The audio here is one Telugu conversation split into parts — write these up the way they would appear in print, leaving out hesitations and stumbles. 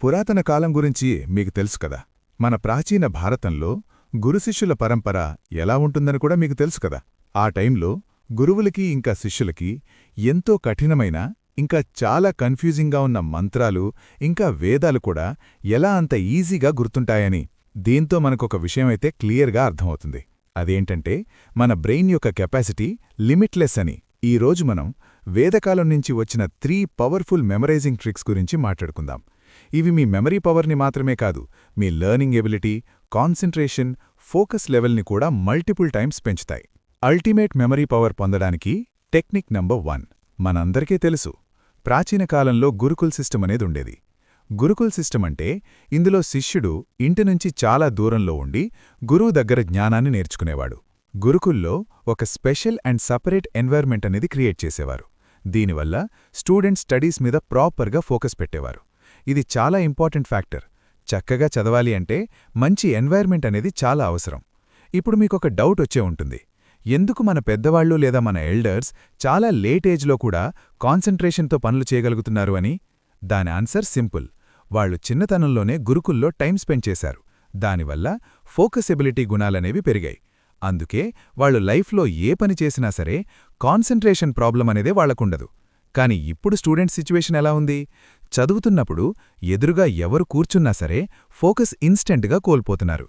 పురాతన కాలం గురించి మీకు తెలుసు కదా. మన ప్రాచీన భారతంలో గురుశిష్యుల పరంపర ఎలా ఉంటుందని కూడా మీకు తెలుసు కదా. ఆ టైంలో గురువులకి ఇంకా శిష్యులకి ఎంతో కఠినమైన ఇంకా చాలా కన్ఫ్యూజింగ్గా ఉన్న మంత్రాలు ఇంకా వేదాలు కూడా ఎలా అంత ఈజీగా గుర్తుంటాయని. దీంతో మనకొక విషయమైతే క్లియర్గా అర్థమవుతుంది. అదేంటంటే మన బ్రెయిన్ యొక్క కెపాసిటీ లిమిట్లెస్ అని. ఈరోజు మనం వేదకాలం నుంచి వచ్చిన 3 పవర్ఫుల్ మెమరైజింగ్ ట్రిక్స్ గురించి మాట్లాడుకుందాం. ఇవి మీ మెమరీ పవర్ని మాత్రమే కాదు, మీ లెర్నింగ్ ఎబిలిటీ, కాన్సంట్రేషన్, ఫోకస్ లెవెల్ని కూడా మల్టిపుల్ టైమ్స్ పెంచుతాయి. అల్టిమేట్ మెమరీ పవర్ పొందడానికి టెక్నిక్ నంబర్ 1 మనందరికీ తెలుసు. ప్రాచీన కాలంలో గురుకుల్ సిస్టమ్ అనేది ఉండేది. గురుకుల్ సిస్టమ్ అంటే ఇందులో శిష్యుడు ఇంటి నుంచి చాలా దూరంలో ఉండి గురువు దగ్గర జ్ఞానాన్ని నేర్చుకునేవాడు. గురుకుల్లో ఒక స్పెషల్ అండ్ సపరేట్ ఎన్వైర్మెంట్ అనేది క్రియేట్ చేసేవారు. దీనివల్ల స్టూడెంట్స్ స్టడీస్ మీద ప్రాపర్గా ఫోకస్ పెట్టేవారు. ఇది చాలా ఇంపార్టెంట్ ఫ్యాక్టర్. చక్కగా చదవాలి అంటే మంచి ఎన్వైర్మెంట్ అనేది చాలా అవసరం. ఇప్పుడు మీకొక డౌట్ వచ్చే ఉంటుంది, ఎందుకు మన పెద్దవాళ్లు లేదా మన ఎల్డర్స్ చాలా లేట్ ఏజ్లో కూడా కాన్సంట్రేషన్తో పనులు చేయగలుగుతున్నారు అని? దాని ఆన్సర్ సింపుల్. వాళ్లు చిన్నతనంలోనే గురుకుల్లో టైం స్పెండ్ చేశారు. దానివల్ల ఫోకస్ ఎబిలిటీ గుణాలనేవి పెరిగాయి. అందుకే వాళ్లు లైఫ్లో ఏ పని చేసినా సరే కాన్సంట్రేషన్ ప్రాబ్లం అనేదే వాళ్లకుండదు. కాని ఇప్పుడు స్టూడెంట్స్ సిచ్యువేషన్ ఎలా ఉంది? చదువుతున్నప్పుడు ఎదురుగా ఎవరు కూర్చున్నా సరే ఫోకస్ ఇన్స్టెంట్గా కోల్పోతున్నారు.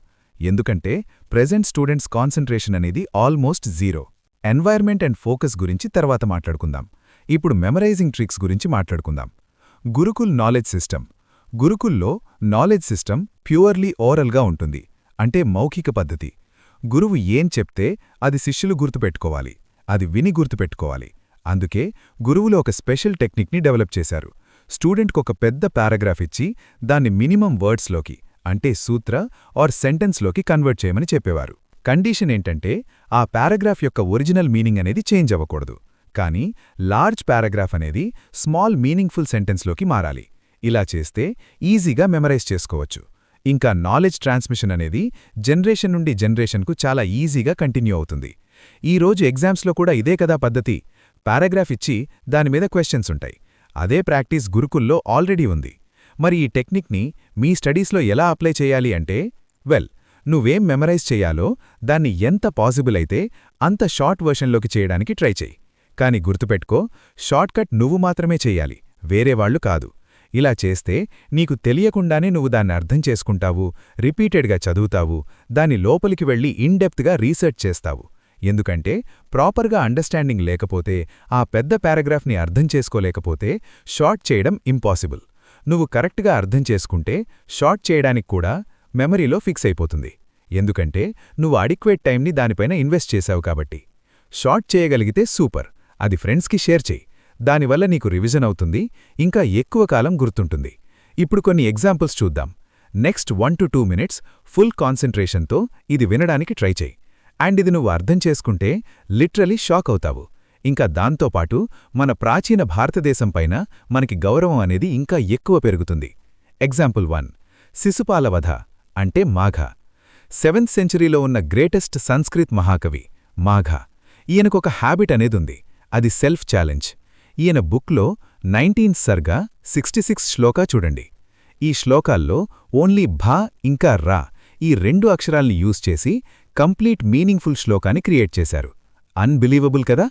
ఎందుకంటే ప్రెజెంట్ స్టూడెంట్స్ కాన్సంట్రేషన్ అనేది almost zero. Environment and focus గురించి తర్వాత మాట్లాడుకుందాం. ఇప్పుడు మెమరైజింగ్ ట్రిక్స్ గురించి మాట్లాడుకుందాం. Gurukul knowledge system. గురుకుల్లో నాలెడ్జ్ సిస్టమ్ ప్యూర్లీ ఓరల్గా ఉంటుంది. అంటే మౌఖిక పద్ధతి. గురువు ఏం చెప్తే అది శిష్యులు గుర్తుపెట్టుకోవాలి, అది విని గుర్తుపెట్టుకోవాలి. అందుకే గురువులు ఒక స్పెషల్ టెక్నిక్ని డెవలప్ చేశారు. స్టూడెంట్కొక పెద్ద పారాగ్రాఫ్ ఇచ్చి దాన్ని మినిమం వర్డ్స్లోకి, అంటే సూత్ర ఆర్ సెంటెన్స్లోకి కన్వర్ట్ చేయమని చెప్పేవారు. కండిషన్ ఏంటంటే ఆ పారాగ్రాఫ్ యొక్క ఒరిజినల్ మీనింగ్ అనేది చేంజ్ అవ్వకూడదు. కానీ లార్జ్ పారాగ్రాఫ్ అనేది స్మాల్ మీనింగ్ఫుల్ సెంటెన్స్లోకి మారాలి. ఇలా చేస్తే ఈజీగా మెమరైజ్ చేసుకోవచ్చు. ఇంకా నాలెడ్జ్ ట్రాన్స్మిషన్ అనేది జనరేషన్ నుండి జనరేషన్కు చాలా ఈజీగా కంటిన్యూ అవుతుంది. ఈరోజు ఎగ్జామ్స్లో కూడా ఇదే కదా పద్ధతి. పారాగ్రాఫ్ ఇచ్చి దానిమీద క్వశ్చన్స్ ఉంటాయి. అదే ప్రాక్టీస్ గురుకుల్లో ఆల్రెడీ ఉంది. మరి ఈ టెక్నిక్ని మీ స్టడీస్లో ఎలా అప్లై చేయాలి అంటే, నువ్వేం మెమరైజ్ చెయ్యాలో దాన్ని ఎంత పాసిబుల్ అయితే అంత షార్ట్ వర్షన్లోకి చేయడానికి ట్రై చెయ్యి. కాని గుర్తుపెట్టుకో, షార్ట్కట్ నువ్వు మాత్రమే చెయ్యాలి, వేరేవాళ్లు కాదు. ఇలా చేస్తే నీకు తెలియకుండానే నువ్వు దాన్ని అర్థం చేసుకుంటావు, రిపీటెడ్గా చదువుతావు, దాని లోపలికి వెళ్ళి ఇన్డెప్త్గా రీసెర్చ్ చేస్తావు. ఎందుకంటే ప్రాపర్గా అండర్స్టాండింగ్ లేకపోతే, ఆ పెద్ద పారాగ్రాఫ్ని అర్థం చేసుకోలేకపోతే షార్ట్ చేయడం ఇంపాసిబుల్. నువ్వు కరెక్ట్గా అర్థం చేసుకుంటే షార్ట్ చేయడానికి కూడా మెమరీలో ఫిక్స్ అయిపోతుంది. ఎందుకంటే నువ్వు అడిక్వేట్ టైంని దానిపైన ఇన్వెస్ట్ చేశావు కాబట్టి. షార్ట్ చేయగలిగితే సూపర్, అది ఫ్రెండ్స్కి షేర్ చెయ్యి. దానివల్ల నీకు రివిజన్ అవుతుంది, ఇంకా ఎక్కువ కాలం గుర్తుంటుంది. ఇప్పుడు కొన్ని ఎగ్జాంపుల్స్ చూద్దాం. నెక్స్ట్ 1 to 2 minutes ఫుల్ కాన్సంట్రేషన్తో ఇది వినడానికి ట్రై చెయ్యి. అండ్ ఇది నువ్వు అర్థం చేసుకుంటే లిటరలీ షాక్ అవుతావు. ఇంకా దాంతోపాటు మన ప్రాచీన భారతదేశం పైన మనకి గౌరవం అనేది ఇంకా ఎక్కువ పెరుగుతుంది. ఎగ్జాంపుల్ 1, శిశుపాల వధ అంటే మాఘ. 7th centuryలో ఉన్న గ్రేటెస్ట్ సంస్కృత్ మహాకవి మాఘ. ఈయనకొక హ్యాబిట్ అనేదుంది, అది సెల్ఫ్ ఛాలెంజ్. ఈయన బుక్లో 19th సర్గా 66 శ్లోకా చూడండి. ఈ శ్లోకాల్లో ఓన్లీ భా ఇంకా రా ఈ 2 అక్షరాల్ని యూజ్ చేసి కంప్లీట్ మీనింగ్ఫుల్ శ్లోకాన్ని క్రియేట్ చేశారు. అన్బిలీవబుల్ కదా.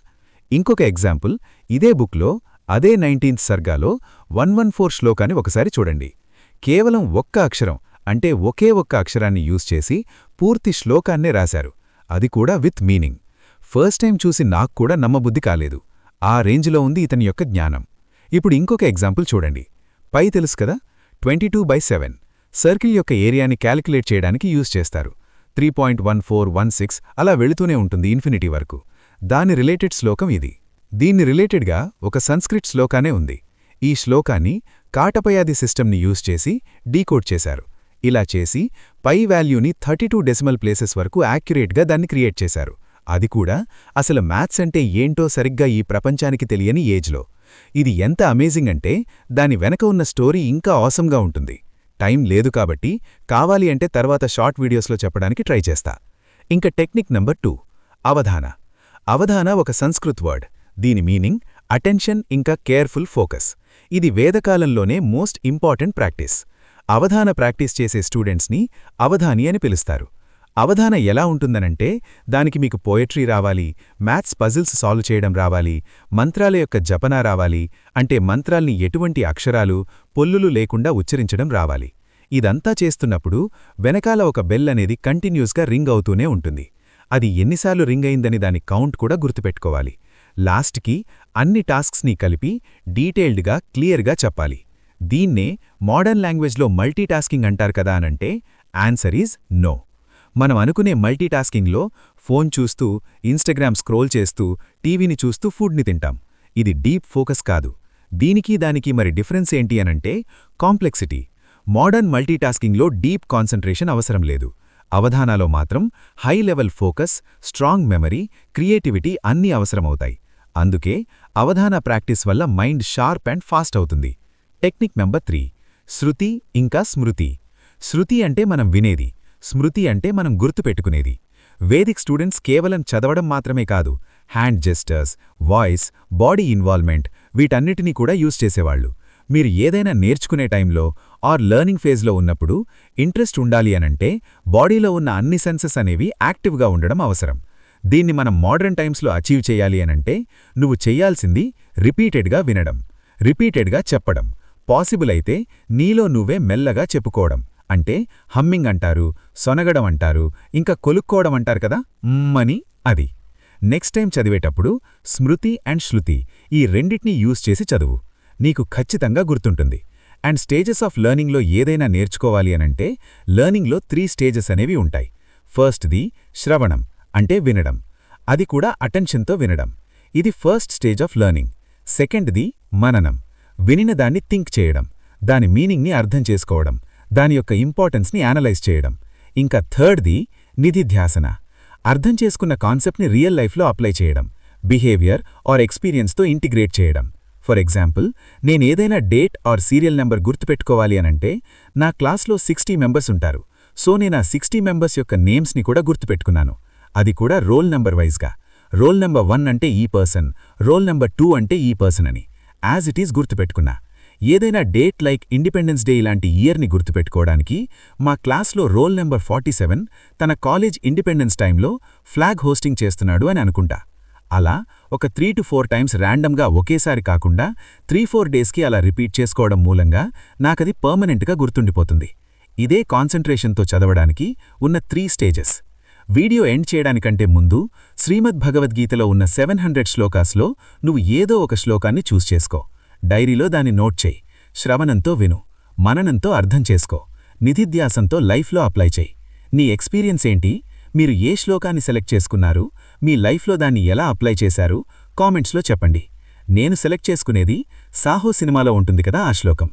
ఇంకొక ఎగ్జాంపుల్, ఇదే బుక్లో అదే 19th సర్గాలో 114 శ్లోకాన్ని ఒకసారి చూడండి. కేవలం ఒక్క అక్షరం, అంటే ఒకే ఒక్క అక్షరాన్ని యూజ్ చేసి పూర్తి శ్లోకాన్నే రాశారు, అది కూడా విత్ మీనింగ్. ఫస్ట్ టైం చూసి నాకు కూడా నమ్మబుద్ధి కాలేదు. ఆ రేంజ్లో ఉంది ఇతని యొక్క జ్ఞానం. ఇప్పుడు ఇంకొక ఎగ్జాంపుల్ చూడండి. పై తెలుసు కదా, 22/7 సర్కిల్ యొక్క ఏరియాని క్యాలిక్యులేట్ చేయడానికి యూజ్ చేస్తారు. 3.1416 అలా వెళుతూనే ఉంటుంది ఇన్ఫినిటీ వరకు. దాని రిలేటెడ్ శ్లోకం ఇది. దీన్ని రిలేటెడ్గా ఒక సంస్కృత్ శ్లోకానే ఉంది. ఈ శ్లోకాన్ని కాటపయాది సిస్టమ్ని యూజ్ చేసి డీకోడ్ చేశారు. ఇలా చేసి పై వాల్యూని 32 డెసిమల్ ప్లేసెస్ వరకు యాక్యురేట్గా దాన్ని క్రియేట్ చేశారు. అది కూడా అసలు మ్యాథ్స్ అంటే ఏంటో సరిగ్గా ఈ ప్రపంచానికి తెలియని ఏజ్లో. ఇది ఎంత అమేజింగ్ అంటే దాని వెనక ఉన్న స్టోరీ ఇంకా ఆసంగా ఉంటుంది. టైం లేదు కాబట్టి కావాలి అంటే తర్వాత షార్ట్ వీడియోస్లో చెప్పడానికి ట్రై చేస్తా. ఇంకా టెక్నిక్ నంబర్ 2, అవధాన. అవధాన ఒక సంస్కృత్ వర్డ్. దీని మీనింగ్ అటెన్షన్ ఇంకా కేర్ఫుల్ ఫోకస్. ఇది వేదకాలంలోనే మోస్ట్ ఇంపార్టెంట్ ప్రాక్టీస్. అవధాన ప్రాక్టీస్ చేసే స్టూడెంట్స్ని అవధాని అని పిలుస్తారు. అవధాన ఎలా ఉంటుందనంటే దానికి మీకు పోయట్రీ రావాలి, మ్యాథ్స్ పజిల్స్ సాల్వ్ చేయడం రావాలి, మంత్రాల యొక్క జపన రావాలి, అంటే మంత్రాల్ని ఎటువంటి అక్షరాలు పొల్లులు లేకుండా ఉచ్చరించడం రావాలి. ఇదంతా చేస్తున్నప్పుడు వెనకాల ఒక బెల్ అనేది కంటిన్యూస్గా రింగ్ అవుతూనే ఉంటుంది. అది ఎన్నిసార్లు రింగ్ అయిందని దాని కౌంట్ కూడా గుర్తుపెట్టుకోవాలి. లాస్ట్కి అన్ని టాస్క్స్ని కలిపి డీటెయిల్డ్గా క్లియర్గా చెప్పాలి. దీన్నే మోడర్న్ లాంగ్వేజ్లో మల్టీటాస్కింగ్ అంటారు కదా అనంటే ఆన్సర్ ఈజ్ నో. మనం అనుకునే మల్టీటాస్కింగ్లో ఫోన్ చూస్తూ, ఇన్స్టాగ్రామ్ స్క్రోల్ చేస్తూ, టీవీని చూస్తూ ఫుడ్ని తింటాం. ఇది డీప్ ఫోకస్ కాదు. దీనికి దానికి మరి డిఫరెన్స్ ఏంటి అనంటే కాంప్లెక్సిటీ. మోడర్న్ మల్టీటాస్కింగ్లో డీప్ కాన్సంట్రేషన్ అవసరం లేదు. అవధానాలో మాత్రం high level focus, strong memory, creativity అన్నీ అవసరమవుతాయి. అందుకే అవధాన ప్రాక్టీస్ వల్ల మైండ్ షార్ప్ అండ్ ఫాస్ట్ అవుతుంది. టెక్నిక్ నెంబర్ 3, శృతి ఇంకా స్మృతి. శృతి అంటే మనం వినేది, స్మృతి అంటే మనం గుర్తుపెట్టుకునేది. వేదిక్ స్టూడెంట్స్ కేవలం చదవడం మాత్రమే కాదు, hand gestures, voice, body involvement వీటన్నిటినీ కూడా యూజ్ చేసేవాళ్లు. మీరు ఏదైనా నేర్చుకునే టైంలో ఆర్ లెర్నింగ్ ఫేజ్లో ఉన్నప్పుడు ఇంట్రెస్ట్ ఉండాలి అనంటే బాడీలో ఉన్న అన్ని సెన్సెస్ అనేవి యాక్టివ్గా ఉండడం అవసరం. దీన్ని మనం మోడర్న్ టైమ్స్లో అచీవ్ చేయాలి అనంటే నువ్వు చెయ్యాల్సింది రిపీటెడ్గా వినడం, రిపీటెడ్గా చెప్పడం, పాసిబుల్ అయితే నీలో నువ్వే మెల్లగా చెప్పుకోవడం. అంటే హమ్మింగ్ అంటారు, సొనగడం అంటారు, ఇంకా కొలుక్కోవడం అంటారు కదా, అని అది. నెక్స్ట్ టైం చదివేటప్పుడు స్మృతి అండ్ శృతి ఈ రెండిటినీ యూజ్ చేసి చదువు. నీకు ఖచ్చితంగా గుర్తుంటుంది. అండ్ స్టేజెస్ ఆఫ్ లెర్నింగ్లో ఏదైనా నేర్చుకోవాలి అనంటే లెర్నింగ్లో 3 స్టేజెస్ అనేవి ఉంటాయి. ఫస్ట్ది శ్రవణం, అంటే వినడం. అది కూడా అటెన్షన్తో వినడం. ఇది ఫస్ట్ స్టేజ్ ఆఫ్ లెర్నింగ్. సెకండ్ది మననం, వినిన దాన్ని థింక్ చేయడం, దాని మీనింగ్ని అర్థం చేసుకోవడం, దాని యొక్క ఇంపార్టెన్స్ని యానలైజ్ చేయడం. ఇంకా థర్డ్ది నిధిధ్యాసన, అర్థం చేసుకున్న కాన్సెప్ట్ని రియల్ లైఫ్లో అప్లై చేయడం, బిహేవియర్ ఆర్ ఎక్స్పీరియన్స్తో ఇంటిగ్రేట్ చేయడం. ఫర్ ఎగ్జాంపుల్, నేనేదైనా డేట్ ఆర్ సీరియల్ నెంబర్ గుర్తుపెట్టుకోవాలి అనంటే నా క్లాస్లో 60 మెంబర్స్ ఉంటారు. సో నేను ఆ 60 మెంబర్స్ యొక్క నేమ్స్ని కూడా గుర్తుపెట్టుకున్నాను. అది కూడా రోల్ నెంబర్ వైజ్గా. రోల్ నెంబర్ 1 అంటే ఈ పర్సన్, రోల్ నెంబర్ 2 అంటే ఈ పర్సన్ అని యాజ్ ఇట్ ఈజ్ గుర్తుపెట్టుకున్నా. ఏదైనా డేట్ లైక్ ఇండిపెండెన్స్ డే ఇలాంటి ఇయర్ని గుర్తుపెట్టుకోవడానికి మా క్లాస్లో రోల్ నెంబర్ 47 తన కాలేజ్ ఇండిపెండెన్స్ టైంలో ఫ్లాగ్ హోస్టింగ్ చేస్తున్నాడు అని అనుకుంటా. అలా ఒక 3 to 4 టైమ్స్ ర్యాండమ్గా ఒకేసారి కాకుండా 3-4 డేస్కి అలా రిపీట్ చేసుకోవడం మూలంగా నాకది పర్మనెంట్గా గుర్తుండిపోతుంది. ఇదే కాన్సంట్రేషన్తో చదవడానికి ఉన్న 3 స్టేజెస్. వీడియో ఎండ్ చేయడానికంటే ముందు శ్రీమద్ భగవద్గీతలో ఉన్న 700 శ్లోకాస్లో నువ్వు ఏదో ఒక శ్లోకాన్ని చూస్ చేసుకో. డైరీలో దాన్ని నోట్ చేయి. శ్రవణంతో విను, మననంతో అర్థం చేసుకో, నిధిధ్యాసంతో లైఫ్లో అప్లై చేయి. నీ ఎక్స్పీరియన్స్ ఏంటి? మీరు ఏ శ్లోకాన్ని సెలెక్ట్ చేసుకున్నారు? మీ లైఫ్లో దాన్ని ఎలా అప్లై చేశారు? కామెంట్స్లో చెప్పండి. నేను సెలెక్ట్ చేసుకునేది సాహో సినిమాలో ఉంటుంది కదా ఆ శ్లోకం.